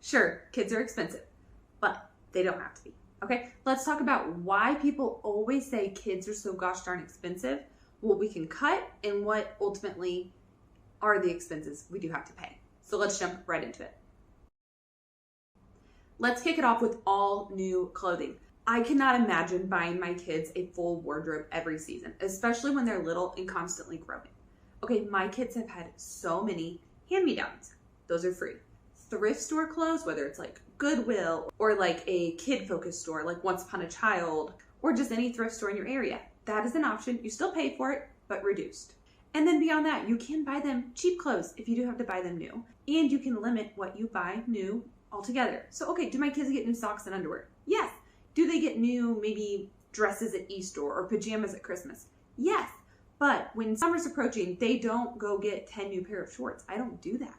Sure, kids are expensive, but they don't have to be. Okay, let's talk about why people always say kids are so gosh darn expensive, what we can cut, and what ultimately are the expenses we do have to pay. So let's jump right into it. Let's kick it off with all new clothing. I cannot imagine buying my kids a full wardrobe every season, especially when they're little and constantly growing. Okay, my kids have had so many hand-me-downs. Those are free. Thrift store clothes, whether it's like Goodwill or like a kid-focused store like Once Upon a Child or just any thrift store in your area, that is an option. You still pay for it, but reduced. And then beyond that, you can buy them cheap clothes if you do have to buy them new. And you can limit what you buy new altogether. So, okay, do my kids get new socks and underwear? Yes. Do they get new maybe dresses at Easter or pajamas at Christmas? Yes. But when summer's approaching, they don't go get 10 new pair of shorts. I don't do that.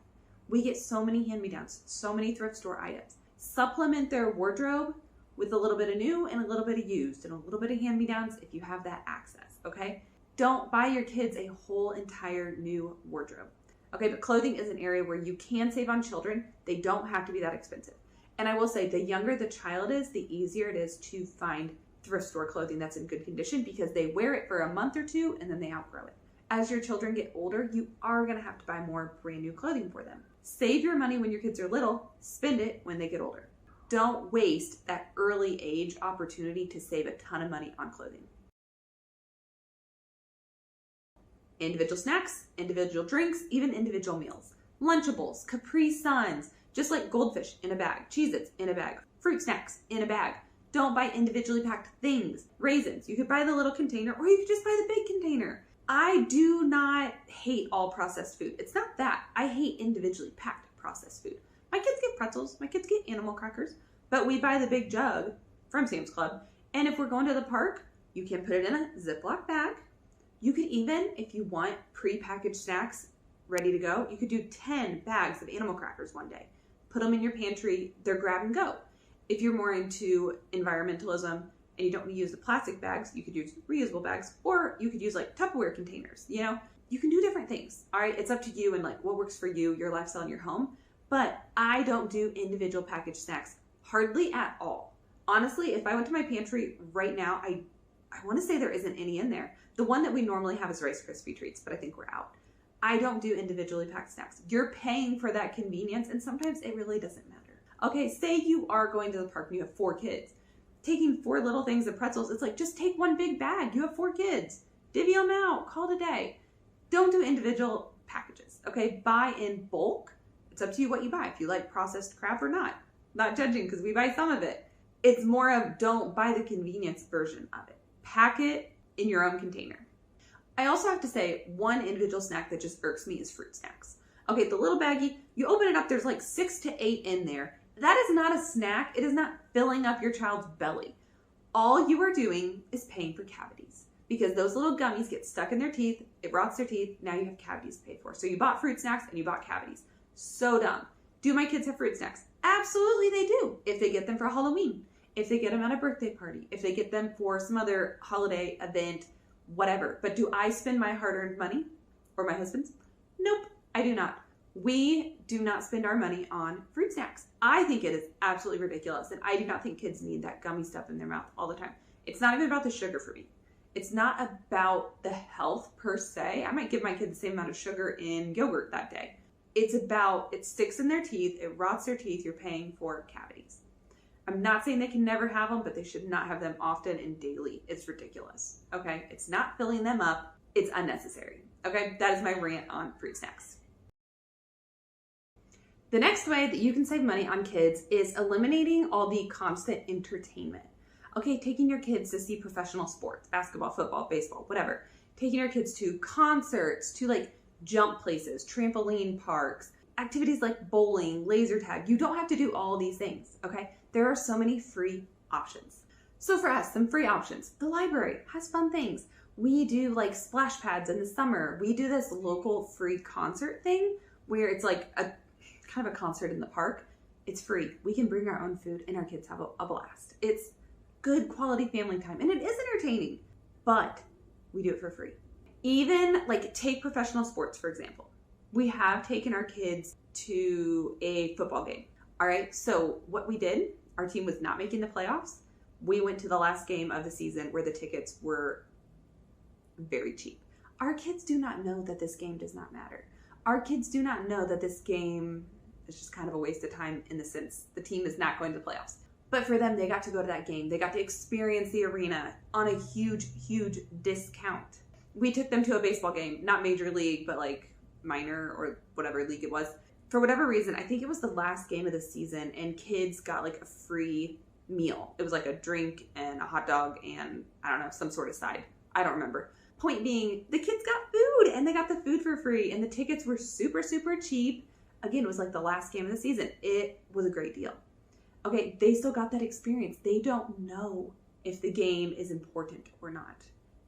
We get so many hand-me-downs, so many thrift store items. Supplement their wardrobe with a little bit of new and a little bit of used and a little bit of hand-me-downs if you have that access, okay? Don't buy your kids a whole entire new wardrobe. Okay, but clothing is an area where you can save on children. They don't have to be that expensive. And I will say, the younger the child is, the easier it is to find thrift store clothing that's in good condition because they wear it for a month or two and then they outgrow it. As your children get older, you are going to have to buy more brand new clothing for them. Save your money when your kids are little, spend it when they get older. Don't waste that early age opportunity to save a ton of money on clothing. Individual snacks, individual drinks, even individual meals. Lunchables, Capri Suns, just like Goldfish in a bag, Cheez-Its in a bag, fruit snacks in a bag. Don't buy individually packed things. Raisins, you could buy the little container or you could just buy the big container. I do not hate all processed food. It's not that. I hate individually packed processed food. My kids get pretzels, my kids get animal crackers, but we buy the big jug from Sam's Club. And if we're going to the park, you can put it in a Ziploc bag. You could even, if you want pre-packaged snacks ready to go, you could do 10 bags of animal crackers one day. Put them in your pantry, they're grab and go. If you're more into environmentalism and you don't want to use the plastic bags, you could use reusable bags, or you could use like Tupperware containers. You know, you can do different things. All right, it's up to you and like what works for you, your lifestyle, and your home. But I don't do individual packaged snacks hardly at all. Honestly, if I went to my pantry right now, I want to say there isn't any in there. The one that we normally have is Rice Krispie treats, but I think we're out. I don't do individually packed snacks. You're paying for that convenience, and sometimes it really doesn't matter. Okay, say you are going to the park and you have 4 kids. Taking 4 little things of pretzels, it's like, just take one big bag. You have 4 kids. Divvy them out. Call it a day. Don't do individual packages, okay? Buy in bulk. It's up to you what you buy, if you like processed crap or not. Not judging, because we buy some of it. It's more of don't buy the convenience version of it. Pack it in your own container. I also have to say, one individual snack that just irks me is fruit snacks. Okay, the little baggie, you open it up, there's like 6 to 8 in there. That is not a snack. It is not filling up your child's belly. All you are doing is paying for cavities because those little gummies get stuck in their teeth. It rots their teeth. Now you have cavities to pay for. So you bought fruit snacks and you bought cavities. So dumb. Do my kids have fruit snacks? Absolutely they do. If they get them for Halloween, if they get them at a birthday party, if they get them for some other holiday event, whatever. But do I spend my hard-earned money or my husband's? Nope, I do not. We do not spend our money on fruit snacks. I think it is absolutely ridiculous, and I do not think kids need that gummy stuff in their mouth all the time. It's not even about the sugar for me. It's not about the health per se. I might give my kids the same amount of sugar in yogurt that day. It's about, it sticks in their teeth, it rots their teeth, you're paying for cavities. I'm not saying they can never have them, but they should not have them often and daily. It's ridiculous, okay? It's not filling them up. It's unnecessary, okay? That is my rant on fruit snacks. The next way that you can save money on kids is eliminating all the constant entertainment. Okay, taking your kids to see professional sports, basketball, football, baseball, whatever. Taking your kids to concerts, to like jump places, trampoline parks, activities like bowling, laser tag. You don't have to do all these things, okay? There are so many free options. So for us, some free options. The library has fun things. We do like splash pads in the summer. We do this local free concert thing where it's like a kind of a concert in the park. It's free. We can bring our own food and our kids have a blast. It's good quality family time and it is entertaining, but we do it for free. Even like take professional sports, for example. We have taken our kids to a football game. All right, so what we did, our team was not making the playoffs. We went to the last game of the season where the tickets were very cheap. Our kids do not know that this game does not matter. Our kids do not know that this game is just kind of a waste of time in the sense the team is not going to the playoffs. But for them, they got to go to that game. They got to experience the arena on a huge, huge discount. We took them to a baseball game, not major league, but like minor or whatever league it was. For whatever reason, I think it was the last game of the season, and kids got like a free meal. It was like a drink and a hot dog and I don't know, some sort of side. I don't remember. Point being, the kids got food and they got the food for free and the tickets were super, super cheap. Again, it was like the last game of the season. It was a great deal. Okay, they still got that experience. They don't know if the game is important or not.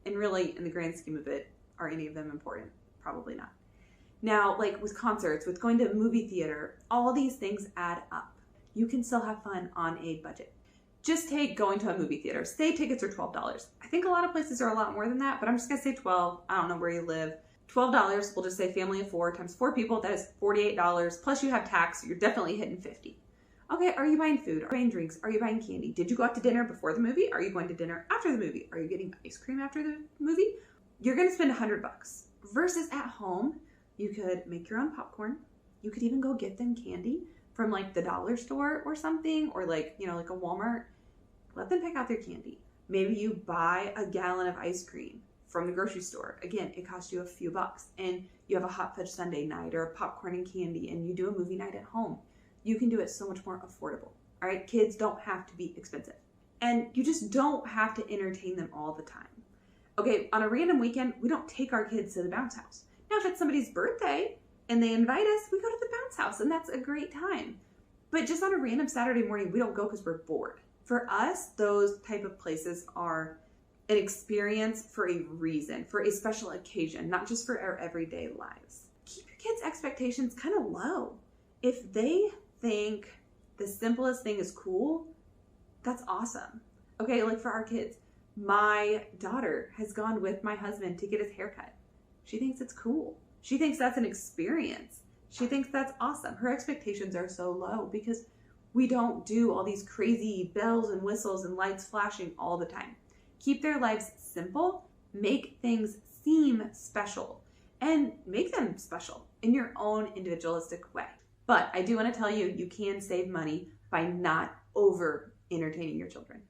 And really, in the grand scheme of it, are any of them important? Probably not. Now, like with concerts, with going to a movie theater, all these things add up. You can still have fun on a budget. Just take going to a movie theater. Say tickets are $12. I think a lot of places are a lot more than that, but I'm just gonna say 12. I don't know where you live. $12, we'll just say family of 4 times 4 people, that is $48. Plus you have tax, so you're definitely hitting 50. Okay, are you buying food? Are you buying drinks? Are you buying candy? Did you go out to dinner before the movie? Are you going to dinner after the movie? Are you getting ice cream after the movie? You're gonna spend $100. Versus at home, you could make your own popcorn. You could even go get them candy from like the dollar store or something, or like, you know, like a Walmart. Let them pick out their candy. Maybe you buy a gallon of ice cream from the grocery store. Again, it costs you a few bucks, and you have a hot fudge sundae night or a popcorn and candy, and you do a movie night at home. You can do it so much more affordable. All right, kids don't have to be expensive, and you just don't have to entertain them all the time. Okay, on a random weekend, we don't take our kids to the bounce house. Now, if it's somebody's birthday and they invite us, we go to the bounce house, and that's a great time. But just on a random Saturday morning, we don't go because we're bored. For us, those type of places are an experience for a reason, for a special occasion, not just for our everyday lives. Keep your kids' expectations kind of low. If they think the simplest thing is cool, that's awesome. Okay, like for our kids, my daughter has gone with my husband to get his haircut. She thinks it's cool. She thinks that's an experience. She thinks that's awesome. Her expectations are so low because we don't do all these crazy bells and whistles and lights flashing all the time. Keep their lives simple, make things seem special, and make them special in your own individualistic way. But I do want to tell you, you can save money by not over entertaining your children.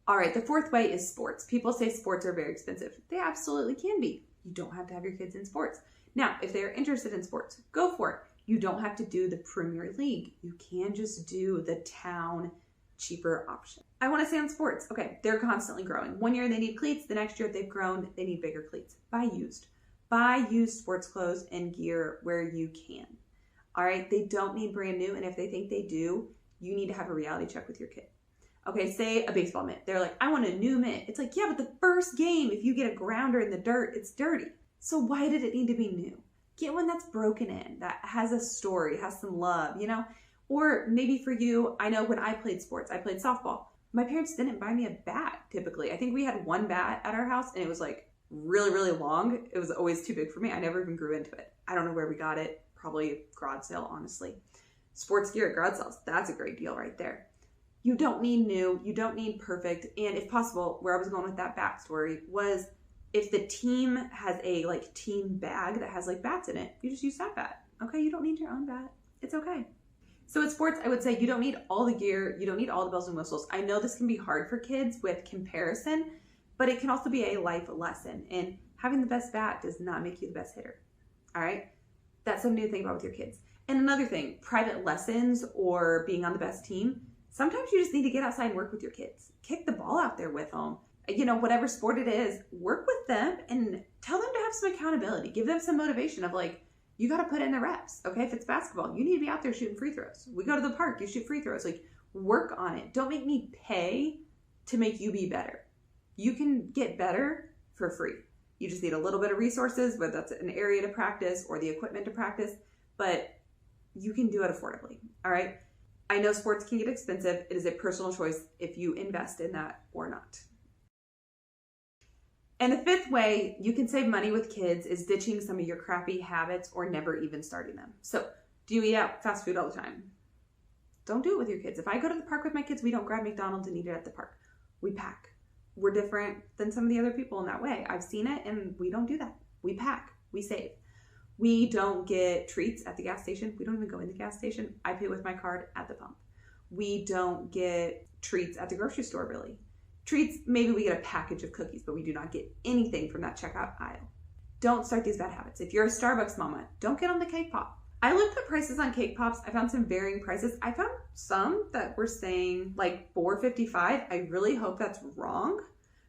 All right, the fourth way is sports. People say sports are very expensive. They absolutely can be. You don't have to have your kids in sports. Now, if they're interested in sports, go for it. You don't have to do the Premier League. You can just do the town cheaper option. I want to say on sports, okay, they're constantly growing. One year they need cleats, the next year they've grown, they need bigger cleats. Buy used. Buy used sports clothes and gear where you can. All right, they don't need brand new, and if they think they do, you need to have a reality check with your kid. Okay, say a baseball mitt. They're like, I want a new mitt. It's like, yeah, but the first game, if you get a grounder in the dirt, it's dirty. So why did it need to be new? Get one that's broken in, that has a story, has some love, you know? Or maybe for you, I know when I played sports, I played softball. My parents didn't buy me a bat, typically. I think we had one bat at our house, and it was like really, really long. It was always too big for me. I never even grew into it. I don't know where we got it. Probably garage sale, honestly. Sports gear at garage sales, that's a great deal right there. You don't need new, you don't need perfect, and if possible, where I was going with that bat story was if the team has a like team bag that has like bats in it, you just use that bat. Okay, you don't need your own bat. It's okay. So at sports, I would say you don't need all the gear, you don't need all the bells and whistles. I know this can be hard for kids with comparison, but it can also be a life lesson. And having the best bat does not make you the best hitter. All right? That's something to think about with your kids. And another thing, private lessons or being on the best team, sometimes you just need to get outside and work with your kids. Kick the ball out there with them. You know, whatever sport it is, work with them and tell them to have some accountability. Give them some motivation of like, you got to put in the reps. Okay, if it's basketball, you need to be out there shooting free throws. We go to the park, you shoot free throws. Like, work on it. Don't make me pay to make you be better. You can get better for free. You just need a little bit of resources, whether that's an area to practice or the equipment to practice, but you can do it affordably. All right. I know sports can get expensive. It is a personal choice if you invest in that or not. And the fifth way you can save money with kids is ditching some of your crappy habits or never even starting them. So Do you eat out fast food all the time? Don't do it with your kids. If I go to the park with my kids, we don't grab McDonald's and eat it at the park. We pack. We're different than some of the other people in that way. I've seen it, and we don't do that. We pack. We save. We don't get treats at the gas station. We don't even go in the gas station. I pay with my card at the pump. We don't get treats at the grocery store, really. Treats, maybe we get a package of cookies, but we do not get anything from that checkout aisle. Don't start these bad habits. If you're a Starbucks mama, don't get on the cake pop. I looked at prices on cake pops. I found some varying prices. I found some that were saying like $4.55. I really hope that's wrong,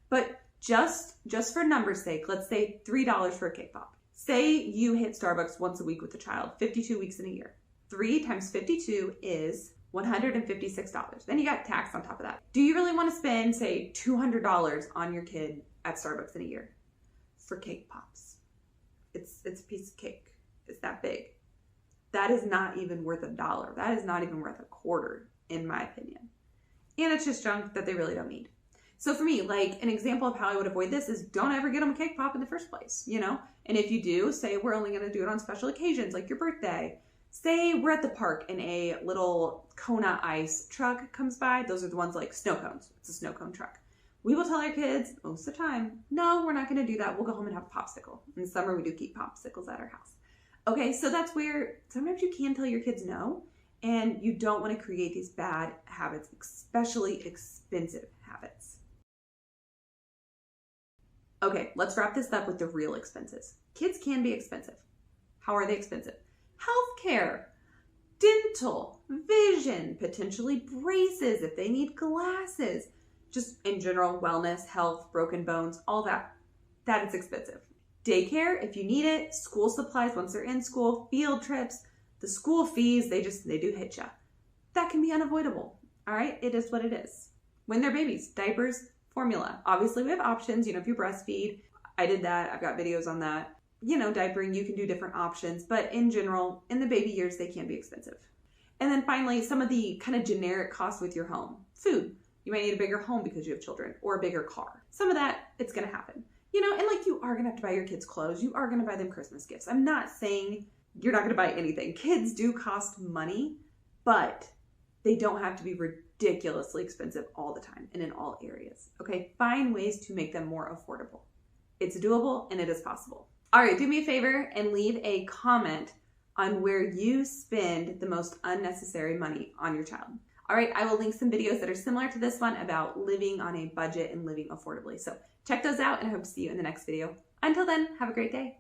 but just for numbers' sake, let's say $3 for a cake pop. Say you hit Starbucks once a week with a child, 52 weeks in a year. 3 times 52 is $156. Then you got tax on top of that. Do you really want to spend, say, $200 on your kid at Starbucks in a year for cake pops? It's a piece of cake. It's that big. That is not even worth $1. That is not even worth $0.25, in my opinion. And it's just junk that they really don't need. So for me, like an example of how I would avoid this is don't ever get them a cake pop in the first place, you know? And if you do, say we're only going to do it on special occasions like your birthday. Say we're at the park and a little Kona ice truck comes by. Those are the ones like snow cones. It's a snow cone truck. We will tell our kids most of the time, no, we're not going to do that. We'll go home and have a popsicle. In the summer, we do keep popsicles at our house. Okay, so that's where sometimes you can tell your kids no, and you don't want to create these bad habits, especially expensive habits. Okay, let's wrap this up with the real expenses. Kids can be expensive. How are they expensive? Healthcare, dental, vision, potentially braces if they need glasses, just in general, wellness, health, broken bones, all that. That is expensive. Daycare, if you need it, school supplies once they're in school, field trips, the school fees, they do hit you. That can be unavoidable. All right, it is what it is. When they're babies, diapers, formula. Obviously, we have options. You know, if you breastfeed, I did that. I've got videos on that. You know, diapering, you can do different options. But in general, in the baby years, they can be expensive. And then finally, some of the kind of generic costs with your home. Food. You might need a bigger home because you have children or a bigger car. Some of that, it's going to happen. You know, and like you are going to have to buy your kids clothes. You are going to buy them Christmas gifts. I'm not saying you're not going to buy anything. Kids do cost money, but they don't have to be ridiculously expensive all the time and in all areas. Okay, find ways to make them more affordable. It's doable and it is possible. All right, do me a favor and leave a comment on where you spend the most unnecessary money on your child. All right, I will link some videos that are similar to this one about living on a budget and living affordably. So check those out and I hope to see you in the next video. Until then, have a great day.